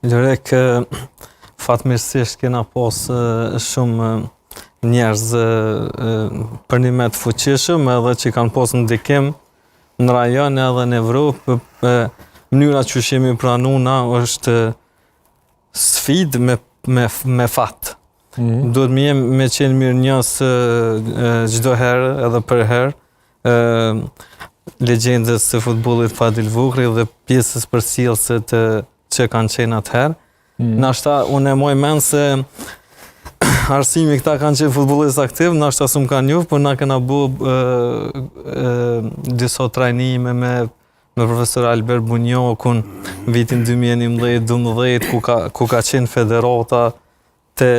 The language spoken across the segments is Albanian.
Lërek, fatmirësisht kena pas shumë njerëz për një me të fuqishëm edhe që kanë pas ndikim në rajon edhe në Evropë. Mënyra që jemi pranuna është sfidë me fat. Duhet me qenë mirënjohës çdo herë edhe për herë legjendës të futbollit Fadil Vukri dhe pjesës përcjellëse që kanë qenë atëherë. Nashta unë e moj mend se arsimi këta kanë qenë futbollistë aktiv, nashta s'm kanë njohur, por na kena bu disa trajnime me profesor Albert Bunjokun vitin 2011-12 ku ka qenë federata te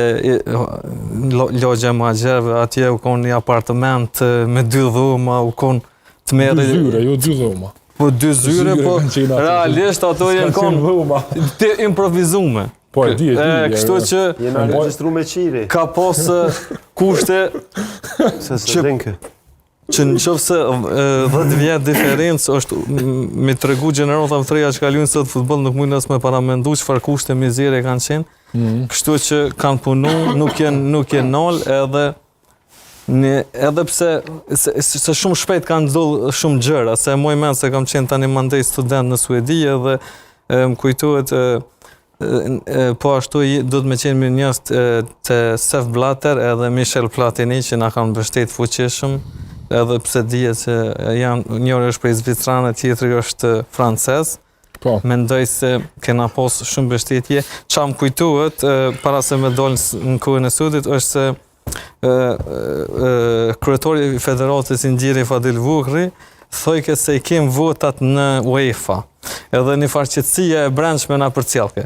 lagja e Magjerëve, atje u kon një apartament me 2 dhoma, u kon të merri 2 zyre, jo 2 dhoma. Po 2 zyre, po realisht ato janë kon të improvizume. Po e di. Kështu që jena regjistruar me qiri. Ka pas kushte që në qoftë se 10 vjet diferencë është me tregu gjenerata të treja që ka luajnë sot futboll, nuk mund as me paramendu çfarë kushte mizere kanë qenë. Kështu që kanë punu, nuk janë nal edhe pse se shumë shpejt kanë ndodhur shumë gjëra, se moj mend se kam qenë tani mandej student në Suedi edhe më kujtohet po ashtu duhet me qenë mirënjohës të Sepp Blatter edhe Michel Platini që na kanë mbështet fuqishëm, edhe pse dihet se janë njëri është prej Zvicrane, tjetri është francez. Po. Mendoj se kena pas shumë mbështetje. Çfarë më kujtohet para se me dal në kohën e sudit është se kryetori i Federatës Inxhiri Fadil Vukri thojke se i kem votat në UEFA. Edhe një farqetësia e brendshme na përcjellke.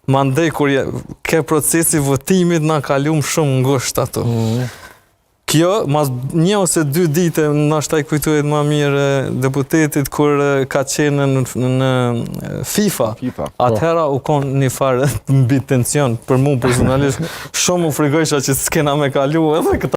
Mandej kur ke procesi votimit na kalum shumë ngushtë ato. Kjo, mas 1 ose 2 dite, nashta i kujtohet më mirë deputetit kur ka qenë në FIFA. Atëhera u kon një farë mbi tension për mua personalisht, shumë u frikojsha që s'kena me kalu edhe këta